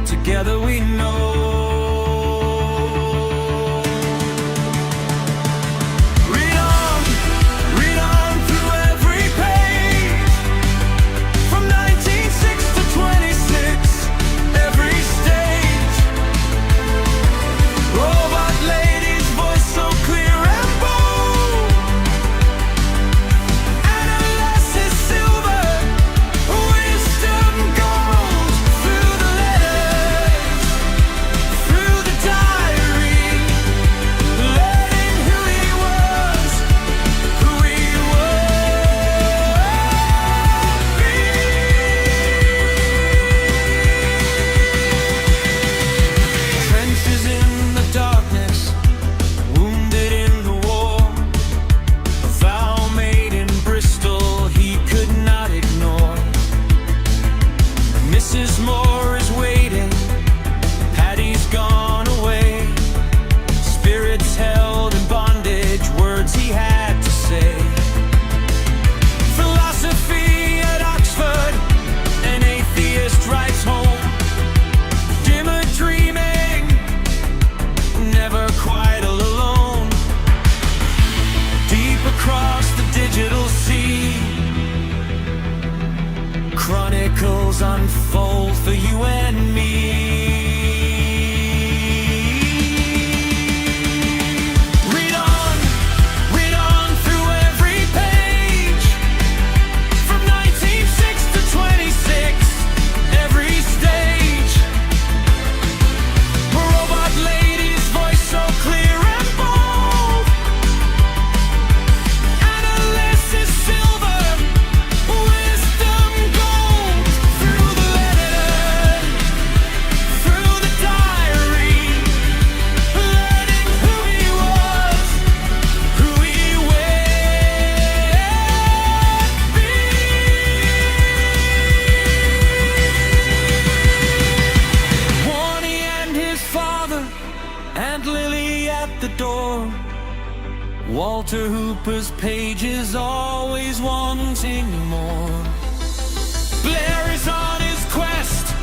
Together we know. Read on through every page. From 1906 to 26, every stage. Robot lady's voice so clear and bold. Analysis silver, wisdom gold. Through the letters, through the diary, learning who he was Trenches in the darkness, wounded in the war. A vow made in Bristol he could not ignore. Mrs. Moore is waiting, Paddy's gone away. Spirits held in bondage, words he had to say. Philosophy at Oxford, an atheist writes home. Dymer dreaming, never quite all alone. Deep across the digital sea, chronicles unfold for you and me. Read on through every page. From 1906 to 26, every stage. A robot lady's voice so clear and bold. Analysis silver, wisdom gold. Through the letters, through the diary, learning who he was, who he will be. Warnie and his father, and Lily at the door. Walter Hooper's pages always wanting more. Blair is on his quest,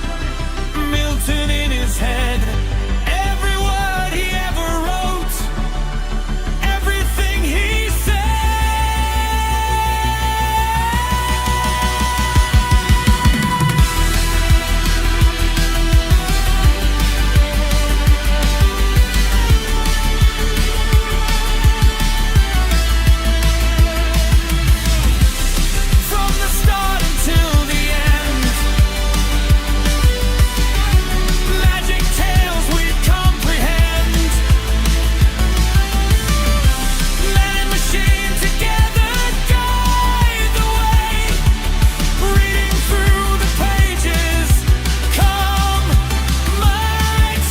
Milton in his head. Every word he ever wrote, everything he said. From the start until the end, magic tales we comprehend. Man and machine together guide the way. Reading through the pages, come might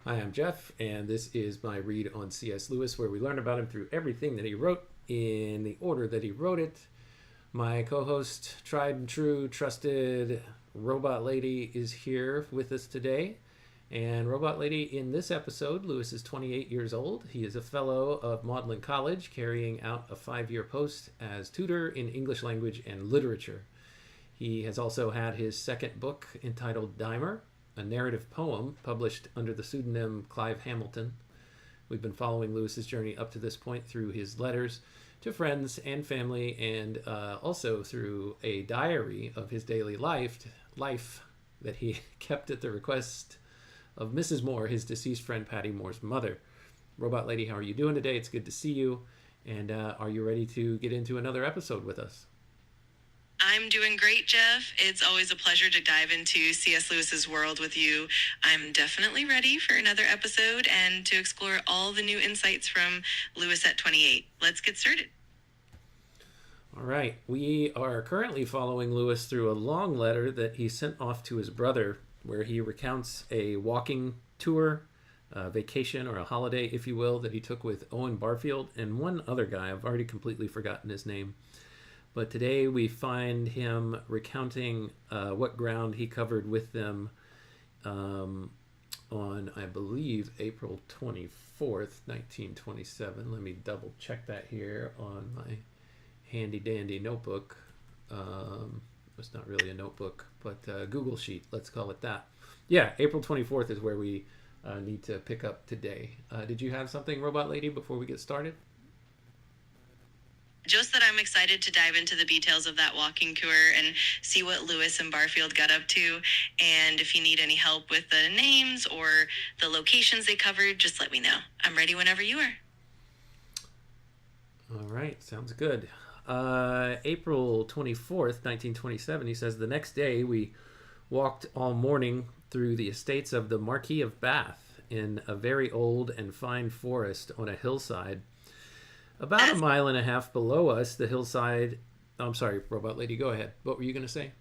Hi, I'm Jeff, and this is my read on C.S. Lewis, where we learn about him through everything that he wrote in the order that he wrote it. My co-host, tried and true, trusted Robot Lady is here with us today. And Robot Lady, in this episode, Lewis is 28 years old. He is a fellow of Magdelan College, carrying out a 5-year post as tutor in English language and literature. He has also had his second book entitled Dymer, a narrative poem published under the pseudonym Clive Hamilton. We've been following Lewis's journey up to this point through his letters to friends and family, and also through a diary of his daily life that he kept at the request of Mrs. Moore, his deceased friend Paddy Moore's mother. Robot Lady, how are you doing today? It's good to see you. And are you ready to get into another episode with us? I'm doing great, Jeff. It's always a pleasure to dive into C.S. Lewis's world with you. I'm definitely ready for another episode and to explore all the new insights from Lewis at 28. Let's get started. All right. We are currently following Lewis through a long letter that he sent off to his brother, where he recounts a walking tour, a vacation, or a holiday, if you will, that he took with Owen Barfield and one other guy. I've already completely forgotten his name. But today we find him recounting what ground he covered with them on, I believe, April 24th, 1927. Let me double check that here on my handy dandy notebook. It's not really a notebook, but Google Sheet, let's call it that. Yeah, April 24th is where we need to pick up today. Did you have something, Robot Lady, before we get started? Just that I'm excited to dive into the details of that walking tour and see what Lewis and Barfield got up to. And if you need any help with the names or the locations they covered, just let me know. I'm ready whenever you are. All right, sounds good. April 24th, 1927, he says, the next day we walked all morning through the estates of the Marquis of Bath in a very old and fine forest on a hillside. About a mile and a half below us, the hillside... I'm sorry, Robot Lady, go ahead. What were you going to say?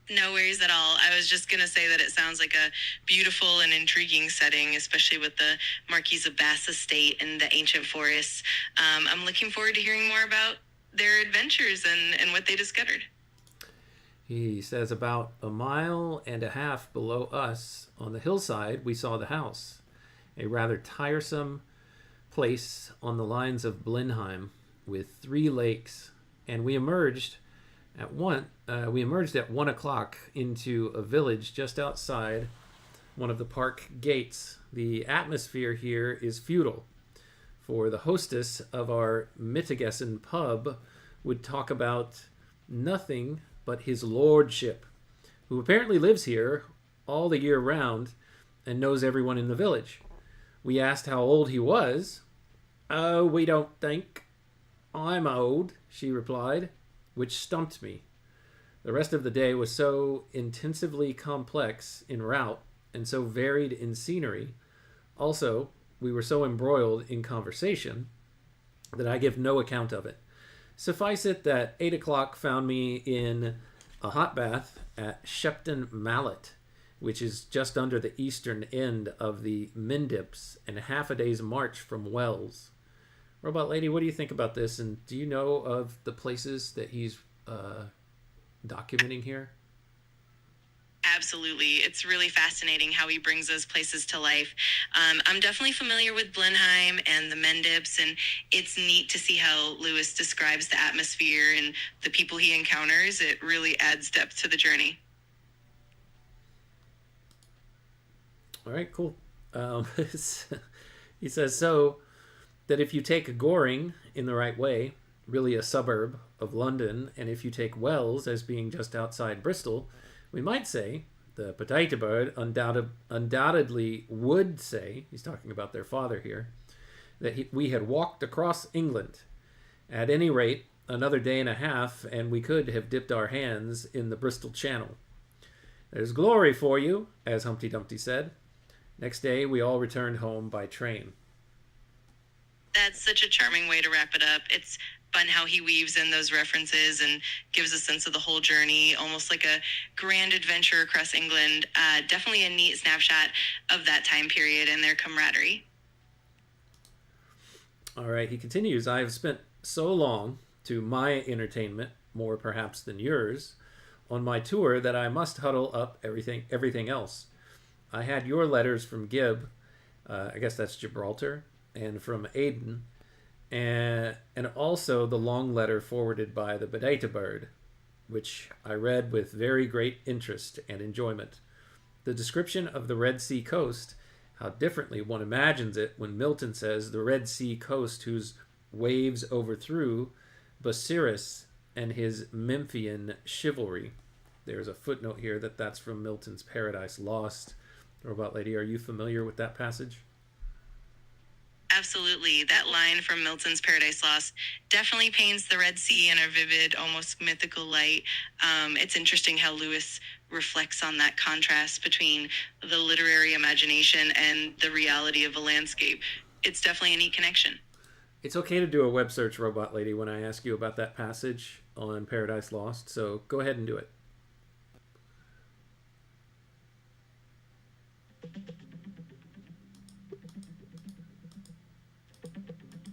No worries at all. I was just going to say that it sounds like a beautiful and intriguing setting, especially with the Marquis of Bath's estate and the ancient forests. I'm looking forward to hearing more about their adventures and what they discovered. He says about a mile and a half below us, on the hillside, we saw the house, a rather tiresome place on the lines of Blenheim with 3 lakes, and we emerged at 1 o'clock into a village just outside one of the park gates. The atmosphere here is feudal, for the hostess of our Mittigessen pub would talk about nothing but his lordship, who apparently lives here all the year round and knows everyone in the village. We asked how old he was. "Oh, we don't think. I'm old," she replied, which stumped me. The rest of the day was so intensively complex in route and so varied in scenery. Also, we were so embroiled in conversation that I give no account of it. Suffice it that 8 o'clock found me in a hot bath at Shepton Mallet, which is just under the eastern end of the Mendips and half a day's march from Wells. Robot Lady, what do you think about this? And do you know of the places that he's documenting here? Absolutely. It's really fascinating how he brings those places to life. I'm definitely familiar with Blenheim and the Mendips, and it's neat to see how Lewis describes the atmosphere and the people he encounters. It really adds depth to the journey. All right, cool. He says, so that if you take Goring in the right way, really a suburb of London, and if you take Wells as being just outside Bristol, we might say, the potato bird undoubtedly would say, he's talking about their father here, that we had walked across England. At any rate, another day and a half, and we could have dipped our hands in the Bristol Channel. There's glory for you, as Humpty Dumpty said. Next day, we all returned home by train. That's such a charming way to wrap it up. It's fun how he weaves in those references and gives a sense of the whole journey, almost like a grand adventure across England. Definitely a neat snapshot of that time period and their camaraderie. All right, he continues, I have spent so long, to my entertainment, more perhaps than yours, on my tour that I must huddle up everything else. I had your letters from Gib, I guess that's Gibraltar, and from Aden, and also the long letter forwarded by the Potato Bird. which I read with very great interest and enjoyment. The description of the Red Sea coast, how differently one imagines it when Milton says the Red Sea coast whose waves overthrew Busiris and his Memphian chivalry. There's a footnote here that's from Milton's Paradise Lost. Robot Lady, are you familiar with that passage? Absolutely. That line from Milton's Paradise Lost definitely paints the Red Sea in a vivid, almost mythical light. It's interesting how Lewis reflects on that contrast between the literary imagination and the reality of a landscape. It's definitely a neat connection. It's okay to do a web search, Robot Lady, when I ask you about that passage on Paradise Lost, so go ahead and do it.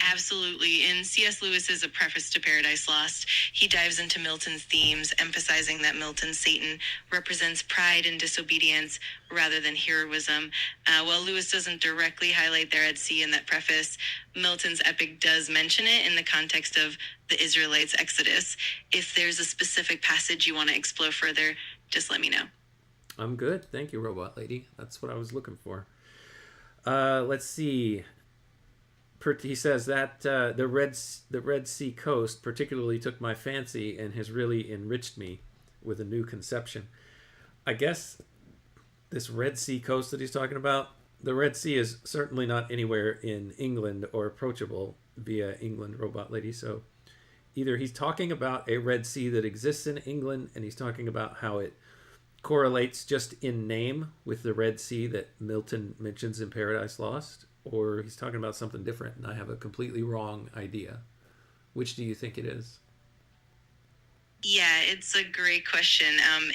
Absolutely. In C.S. Lewis's A Preface to Paradise Lost, he dives into Milton's themes, emphasizing that Milton's Satan represents pride and disobedience rather than heroism. While Lewis doesn't directly highlight the Red Sea in that preface, Milton's epic does mention it in the context of the Israelites' Exodus. If there's a specific passage you want to explore further, just let me know. I'm good. Thank you, Robot Lady. That's what I was looking for. Let's see. He says that the Red Sea coast particularly took my fancy and has really enriched me with a new conception. I guess this Red Sea coast that he's talking about, the Red Sea is certainly not anywhere in England or approachable via England, Robot Lady. So either he's talking about a Red Sea that exists in England and he's talking about how it correlates just in name with the Red Sea that Milton mentions in Paradise Lost, or he's talking about something different and I have a completely wrong idea. Which do you think it is? Yeah, it's a great question.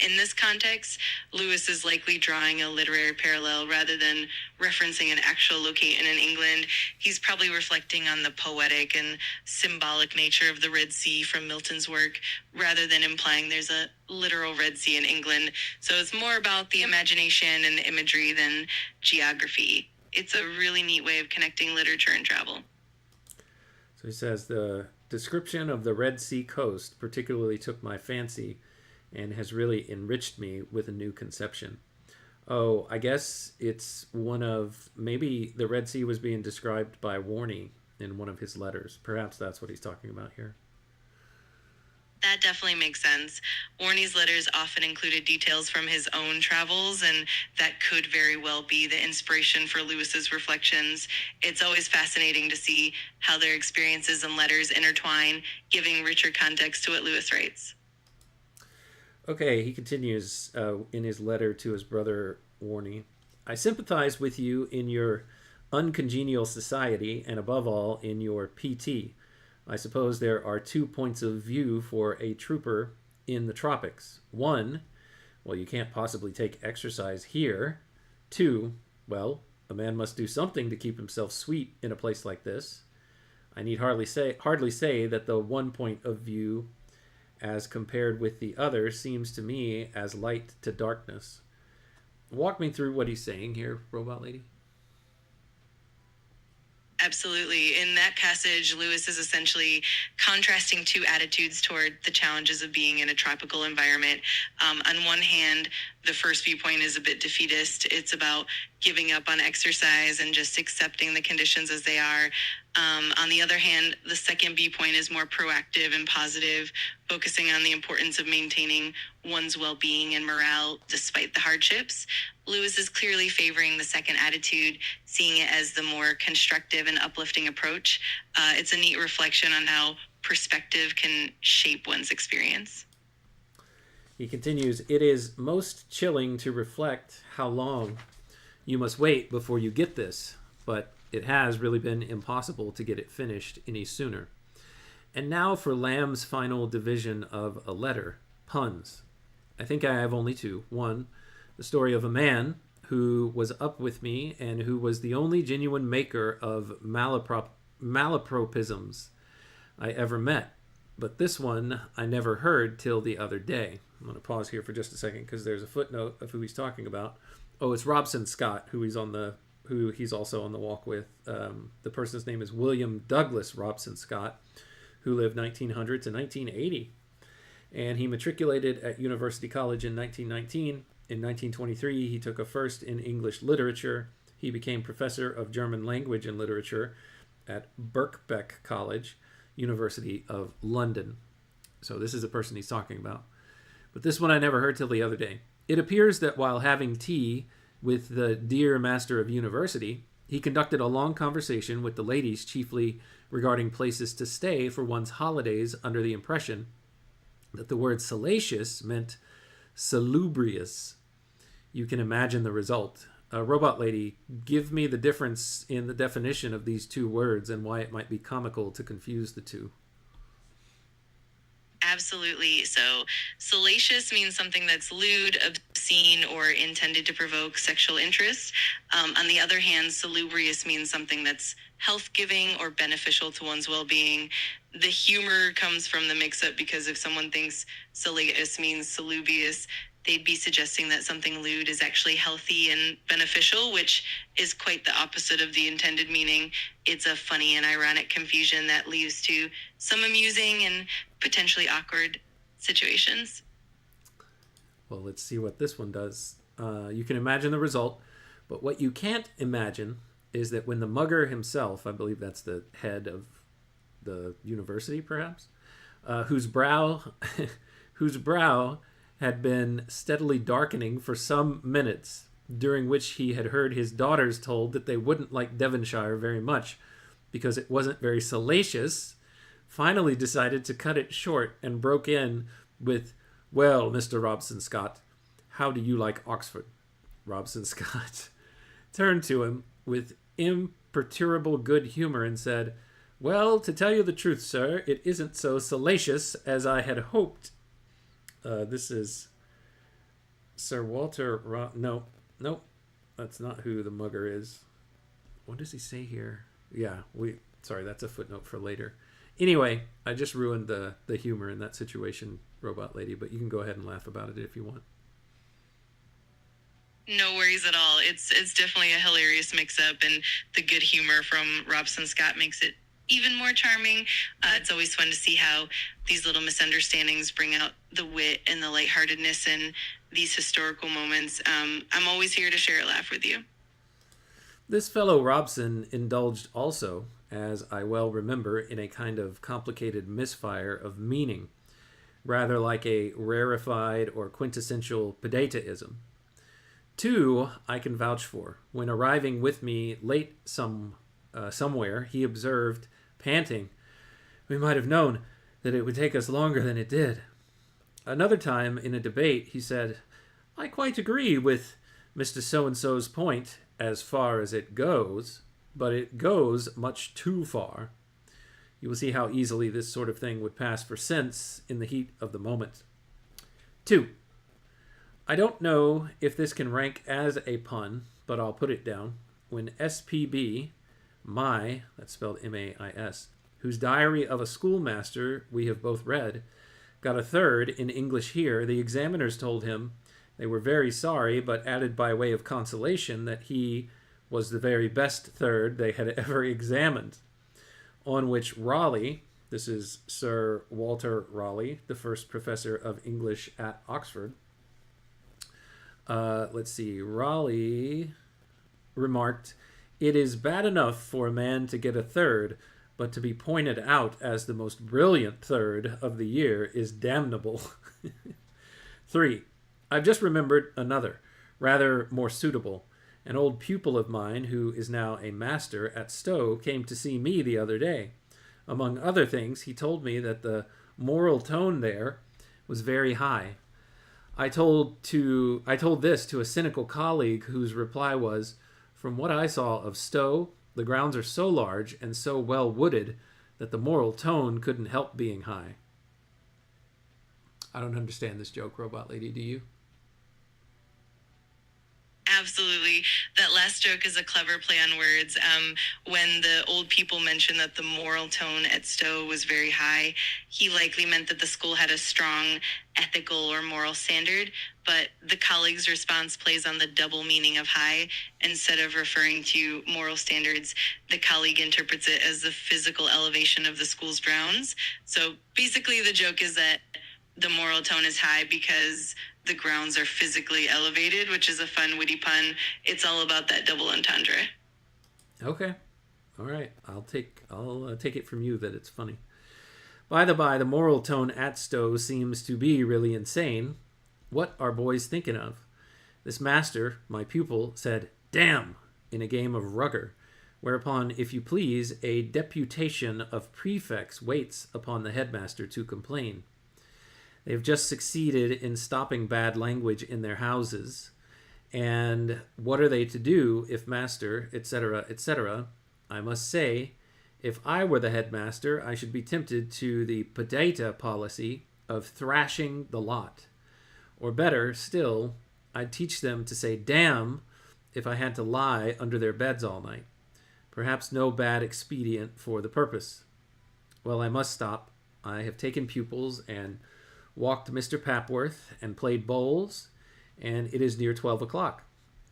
In this context, Lewis is likely drawing a literary parallel rather than referencing an actual location in England. He's probably reflecting on the poetic and symbolic nature of the Red Sea from Milton's work, rather than implying there's a literal Red Sea in England. So it's more about the imagination and imagery than geography. It's a really neat way of connecting literature and travel. So he says the description of the Red Sea coast particularly took my fancy and has really enriched me with a new conception. Oh, I guess it's maybe the Red Sea was being described by Warney in one of his letters. Perhaps that's what he's talking about here. That definitely makes sense. Warney's letters often included details from his own travels, and that could very well be the inspiration for Lewis's reflections. It's always fascinating to see how their experiences and letters intertwine, giving richer context to what Lewis writes. Okay, he continues in his letter to his brother Warney. I sympathize with you in your uncongenial society and above all in your PT. I suppose there are 2 points of view for a trooper in the tropics. 1, well, you can't possibly take exercise here. 2, well, a man must do something to keep himself sweet in a place like this. I need hardly say that the 1 point of view as compared with the other seems to me as light to darkness. Walk me through what he's saying here, Robot Lady. Absolutely. In that passage, Lewis is essentially contrasting two attitudes toward the challenges of being in a tropical environment. On one hand, the first viewpoint is a bit defeatist. It's about giving up on exercise and just accepting the conditions as they are. On the other hand, the second viewpoint is more proactive and positive, focusing on the importance of maintaining one's well-being and morale despite the hardships. Lewis is clearly favoring the second attitude, seeing it as the more constructive and uplifting approach. It's a neat reflection on how perspective can shape one's experience. He continues, it is most chilling to reflect how long you must wait before you get this, but it has really been impossible to get it finished any sooner. And now for Lamb's final division of a letter, puns. I think I have only two. One, the story of a man who was up with me and who was the only genuine maker of malapropisms I ever met. But this one I never heard till the other day. I'm going to pause here for just a second because there's a footnote of who he's talking about. Oh, it's Robson Scott, who he's also on the walk with. The person's name is William Douglas Robson Scott, who lived 1900 to 1980. And he matriculated at University College in 1919. In 1923, he took a first in English literature. He became professor of German language and literature at Birkbeck College, University of London. So this is the person he's talking about. But this one I never heard till the other day. It appears that while having tea with the dear master of university, he conducted a long conversation with the ladies, chiefly regarding places to stay for one's holidays, under the impression that the word salacious meant salubrious. You can imagine the result. Robot Lady, give me the difference in the definition of these two words and why it might be comical to confuse the two. Absolutely. So salacious means something that's lewd, obscene, or intended to provoke sexual interest. On the other hand, salubrious means something that's health-giving or beneficial to one's well-being. The humor comes from the mix-up because if someone thinks salacious means salubrious, they'd be suggesting that something lewd is actually healthy and beneficial, which is quite the opposite of the intended meaning. It's a funny and ironic confusion that leads to some amusing and potentially awkward situations. Well, let's see what this one does. You can imagine the result, but what you can't imagine is that when the mugger himself, I believe that's the head of the university perhaps, whose brow had been steadily darkening for some minutes, during which he had heard his daughters told that they wouldn't like Devonshire very much because it wasn't very salacious, finally decided to cut it short and broke in with, "Well, Mr. Robson Scott, how do you like Oxford?" Robson Scott turned to him with imperturbable good humor and said, "Well, to tell you the truth, sir, it isn't so salacious as I had hoped." This is Sir Walter No, that's not who the mugger is. What does he say here? Yeah, sorry, that's a footnote for later. Anyway, I just ruined the humor in that situation, Robot Lady, but you can go ahead and laugh about it if you want. No worries at all. It's definitely a hilarious mix-up, and the good humor from Robson Scott makes it even more charming. It's always fun to see how these little misunderstandings bring out the wit and the lightheartedness in these historical moments. I'm always here to share a laugh with you. This fellow Robson indulged also, as I well remember, in a kind of complicated misfire of meaning, rather like a rarefied or quintessential Pedataism. Two I can vouch for. When arriving with me late somewhere, he observed, panting, "We might have known that it would take us longer than it did." Another time, in a debate, he said, "I quite agree with Mr. So-and-so's point as far as it goes, but it goes much too far." You will see how easily this sort of thing would pass for sense in the heat of the moment. 2. I don't know if this can rank as a pun, but I'll put it down. When SPB, that's spelled M-A-I-S, whose Diary of a Schoolmaster we have both read, got a third in English here, the examiners told him they were very sorry, but added by way of consolation that he was the very best third they had ever examined. On which Raleigh, this is Sir Walter Raleigh, the first professor of English at Oxford, Raleigh remarked, "It is bad enough for a man to get a third, but to be pointed out as the most brilliant third of the year is damnable." 3. I've just remembered another, rather more suitable. An old pupil of mine, who is now a master at Stowe, came to see me the other day. Among other things, he told me that the moral tone there was very high. I told this to a cynical colleague whose reply was, "From what I saw of Stowe, the grounds are so large and so well wooded that the moral tone couldn't help being high." I don't understand this joke, Robot Lady, do you? Absolutely. That last joke is a clever play on words. When the old people mentioned that the moral tone at Stowe was very high, he likely meant that the school had a strong ethical or moral standard, but the colleague's response plays on the double meaning of high. Instead of referring to moral standards, the colleague interprets it as the physical elevation of the school's grounds. So basically the joke is that the moral tone is high because the grounds are physically elevated, which is a fun, witty pun. It's all about that double entendre. Okay. All right. I'll take it from you that it's funny. By the by, the moral tone at Stowe seems to be really insane. What are boys thinking of? This master, my pupil, said, "Damn," in a game of rugger, whereupon, if you please, a deputation of prefects waits upon the headmaster to complain. They have just succeeded in stopping bad language in their houses, and what are they to do if master, etc., etc.? I must say, if I were the headmaster, I should be tempted to the potato policy of thrashing the lot. Or better still, I'd teach them to say damn if I had to lie under their beds all night. Perhaps no bad expedient for the purpose. Well, I must stop. I have taken pupils and walked Mr. Papworth and played bowls, and it is near 12 o'clock.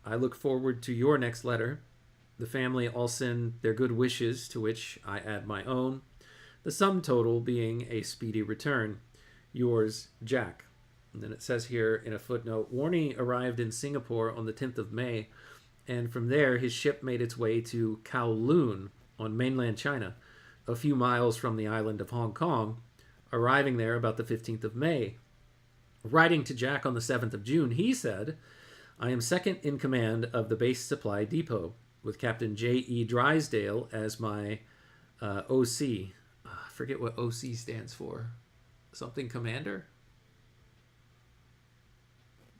I look forward to your next letter. The family all send their good wishes, to which I add my own, the sum total being a speedy return. Yours, Jack. And then it says here in a footnote, Warney arrived in Singapore on the 10th of May, and from there his ship made its way to Kowloon on mainland China, a few miles from the island of Hong Kong, arriving there about the 15th of May. Writing to Jack on the 7th of June, he said, I am second in command of the base supply depot, with Captain J.E. Drysdale as my OC. I forget what OC stands for. Something commander?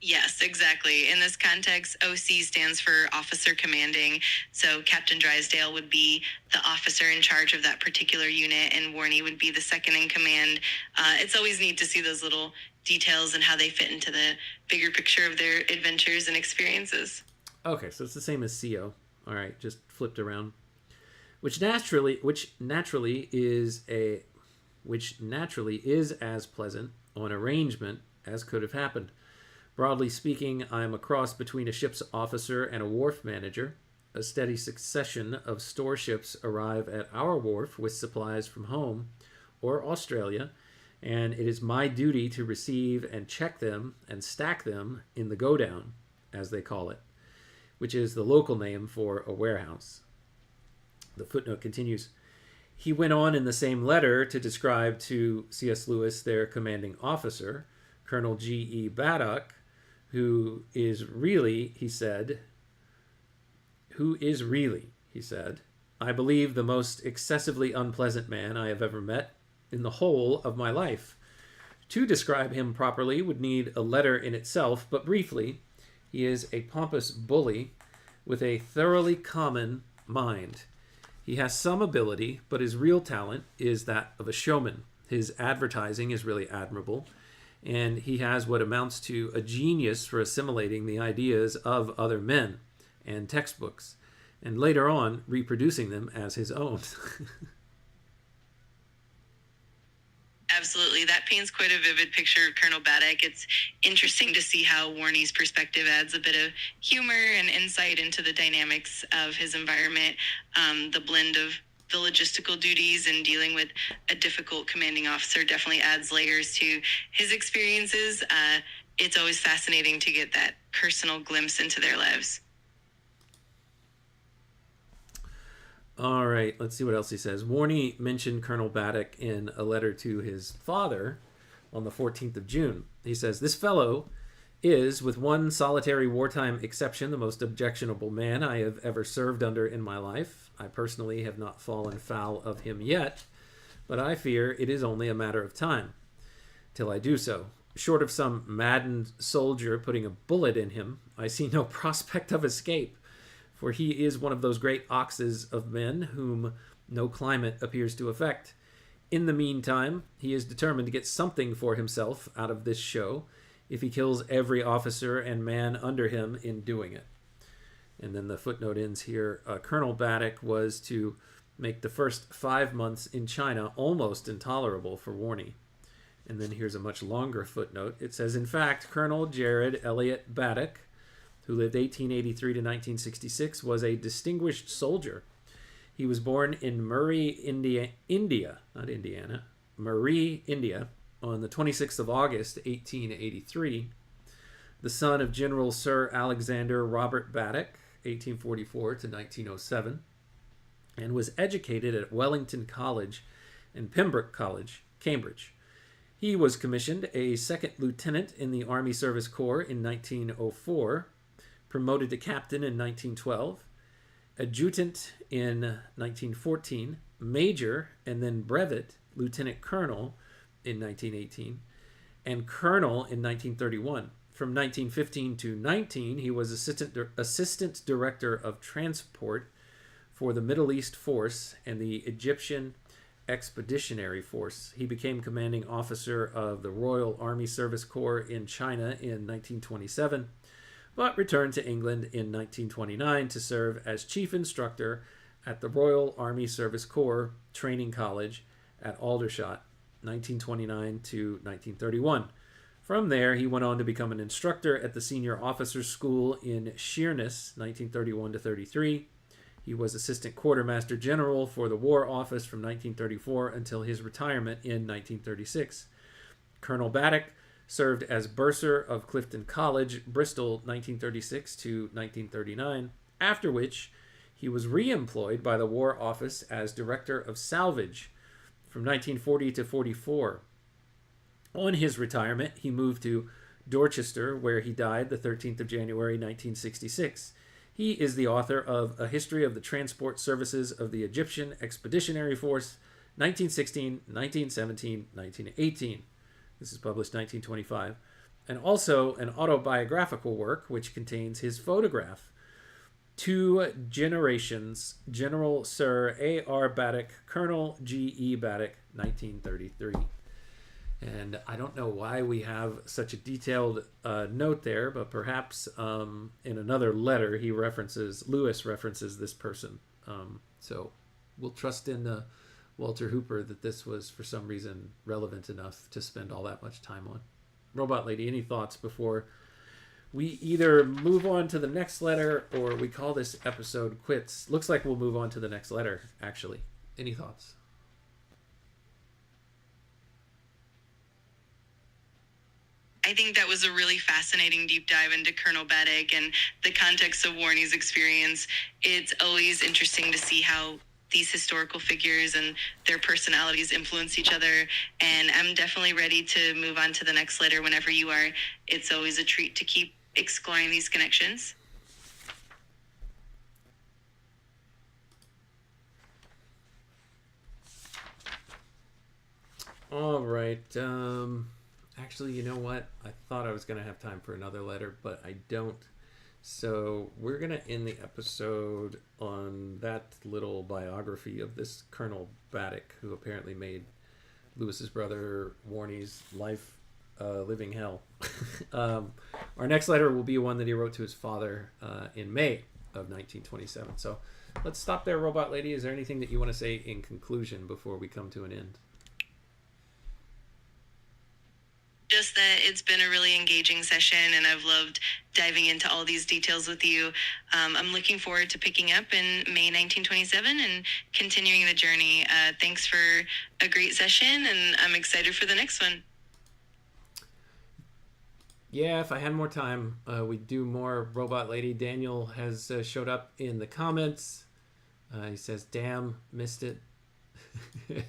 Yes, exactly. In this context, OC stands for Officer Commanding. So Captain Drysdale would be the officer in charge of that particular unit, and Warney would be the second in command. It's always neat to see those little details and how they fit into the bigger picture of their adventures and experiences. Okay, so it's the same as CO. All right, just flipped around. Which naturally is as pleasant an arrangement as could have happened. Broadly speaking, I am a cross between a ship's officer and a wharf manager. A steady succession of store ships arrive at our wharf with supplies from home or Australia, and it is my duty to receive and check them and stack them in the go-down, as they call it, which is the local name for a warehouse. The footnote continues. He went on in the same letter to describe to C.S. Lewis their commanding officer, Colonel G.E. Baddock, who is really, he said, I believe the most excessively unpleasant man I have ever met in the whole of my life. To describe him properly would need a letter in itself, but briefly, he is a pompous bully with a thoroughly common mind. He has some ability, but his real talent is that of a showman. His advertising is really admirable, and he has what amounts to a genius for assimilating the ideas of other men and textbooks, and later on reproducing them as his own. Absolutely. That paints quite a vivid picture of Colonel Baddock. It's interesting to see how Warney's perspective adds a bit of humor and insight into the dynamics of his environment. The blend of the logistical duties and dealing with a difficult commanding officer definitely adds layers to his experiences. It's always fascinating to get that personal glimpse into their lives. All right, let's see what else he says. Warney mentioned Colonel Baddock in a letter to his father on the 14th of June. He says, this fellow is, with one solitary wartime exception, the most objectionable man I have ever served under in my life. I personally have not fallen foul of him yet, but I fear it is only a matter of time till I do so. Short of some maddened soldier putting a bullet in him, I see no prospect of escape. For he is one of those great oxes of men whom no climate appears to affect. In the meantime, he is determined to get something for himself out of this show, if he kills every officer and man under him in doing it. And then the footnote ends here. Colonel Baddock was to make the first 5 months in China almost intolerable for Warney. And then here's a much longer footnote. It says, in fact, Colonel Jared Elliott Baddock, who lived 1883 to 1966, was a distinguished soldier. He was born in Murree, India, not Indiana, Murree, India, on the 26th of August, 1883, the son of General Sir Alexander Robert Baddock, 1844 to 1907, and was educated at Wellington College and Pembroke College, Cambridge. He was commissioned a second lieutenant in the Army Service Corps in 1904, promoted to captain in 1912, adjutant in 1914, major and then brevet lieutenant colonel in 1918, and colonel in 1931. From 1915 to 19, he was assistant director of transport for the Middle East Force and the Egyptian Expeditionary Force. He became commanding officer of the Royal Army Service Corps in China in 1927, but returned to England in 1929 to serve as chief instructor at the Royal Army Service Corps Training College at Aldershot, 1929 to 1931. From there, he went on to become an instructor at the Senior Officers School in Sheerness, 1931 to 33. He was Assistant Quartermaster General for the War Office from 1934 until his retirement in 1936. Colonel Baddock served as bursar of Clifton College, Bristol, 1936 to 1939, after which he was re-employed by the War Office as Director of Salvage from 1940 to 44. On his retirement, he moved to Dorchester, where he died the 13th of January, 1966. He is the author of A History of the Transport Services of the Egyptian Expeditionary Force, 1916, 1917, 1918. This is published 1925. And also an autobiographical work which contains his photograph. 2 Generations, General Sir A.R. Baddock, Colonel G.E. Baddock, 1933. And I don't know why we have such a detailed note there, but perhaps in another letter Lewis references this person. So we'll trust in Walter Hooper that this was for some reason relevant enough to spend all that much time on. Robot Lady, any thoughts before we either move on to the next letter or we call this episode quits? Looks like we'll move on to the next letter, actually. Any thoughts? I think that was a really fascinating deep dive into Colonel Baddock and the context of Warney's experience. It's always interesting to see how these historical figures and their personalities influence each other. And I'm definitely ready to move on to the next letter whenever you are. It's always a treat to keep exploring these connections. All right. Actually, you know what? I thought I was going to have time for another letter, but I don't. So we're going to end the episode on that little biography of this Colonel Baddock, who apparently made Lewis's brother Warney's life living hell. Our next letter will be one that he wrote to his father in May of 1927. So let's stop there, Robot Lady. Is there anything that you want to say in conclusion before we come to an end? Just that it's been a really engaging session and I've loved diving into all these details with you. I'm looking forward to picking up in May 1927 and continuing the journey. Thanks for a great session and I'm excited for the next one. Yeah, if I had more time, we'd do more Robot Lady. Daniel has showed up in the comments. He says, damn, missed it.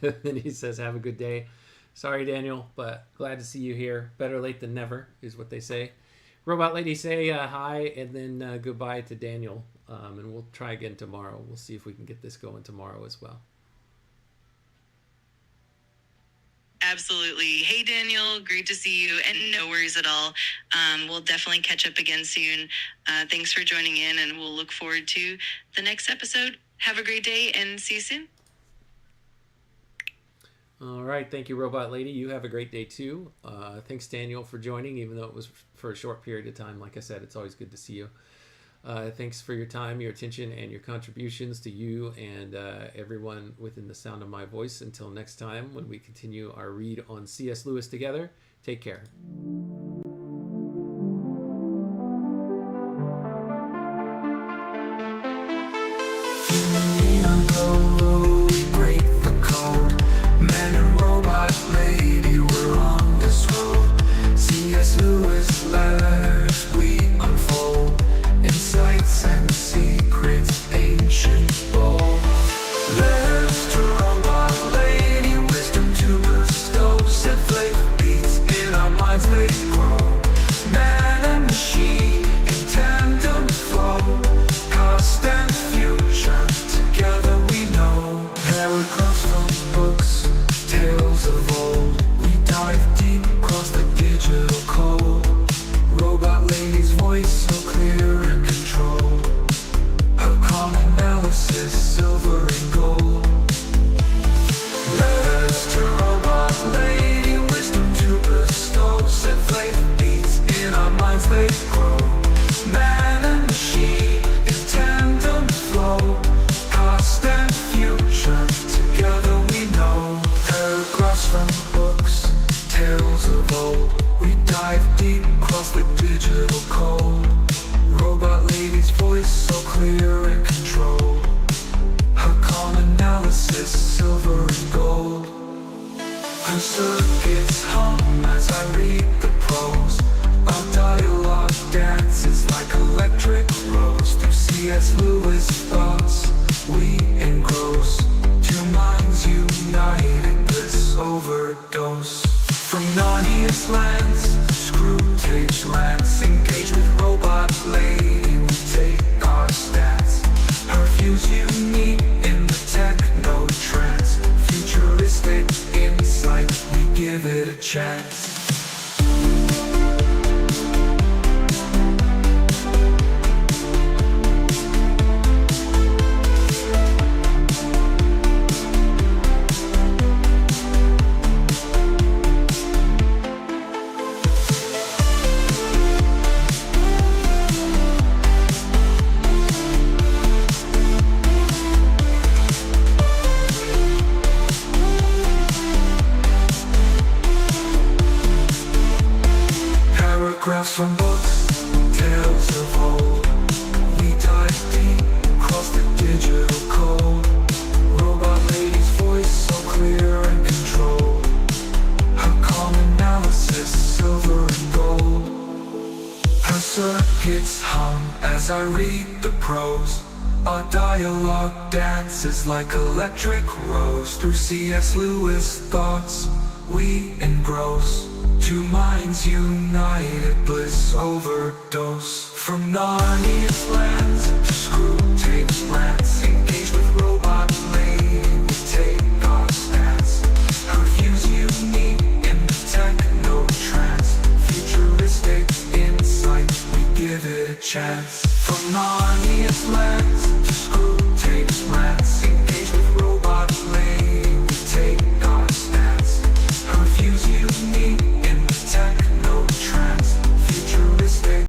Then he says, have a good day. Sorry, Daniel, but glad to see you here. Better late than never is what they say. Robot Lady, say hi and then goodbye to Daniel. And we'll try again tomorrow. We'll see if we can get this going tomorrow as well. Absolutely. Hey, Daniel, great to see you. And no worries at all. We'll definitely catch up again soon. Thanks for joining in and we'll look forward to the next episode. Have a great day and see you soon. All right. Thank you, Robot Lady. You have a great day, too. Thanks, Daniel, for joining, even though it was for a short period of time. Like I said, it's always good to see you. Thanks for your time, your attention, and your contributions to you and everyone within the sound of my voice. Until next time, when we continue our read on C.S. Lewis together, take care. Break the code. Man and robot lady, we're on minds they grow. Man and machine in tandem flow. Past and future together we know. Paragraphs from books, tales of old. We dive deep across the digital code. Robot lady's voice so clear and controlled. Her calm analysis silver and gold. Her circuits hum as I read the prose. Our dialogue dances like electric rose. Through C.S. Lewis thoughts we engross. Two minds united, bliss overdose. From Narnia's lands, Screwtape lands. Engage with robot lady, we take our stance. Her views unique in the techno trance. Futuristic insight, we give it a chance. Paragraphs from books, tales of old. We dive deep across the digital code. Robot lady's voice so clear and controlled. Her calm analysis silver and gold. Her circuits hum as I read the prose. Our dialogue dances like electric rose. Through C.S. Lewis thoughts we engross. Two minds united, bliss overdose. From Narnia's lands to Screwtape's lands. Engage with robot lady, we take our stance. Her views unique in the techno trance. Futuristic insight, we give it a chance. From Narnia's lands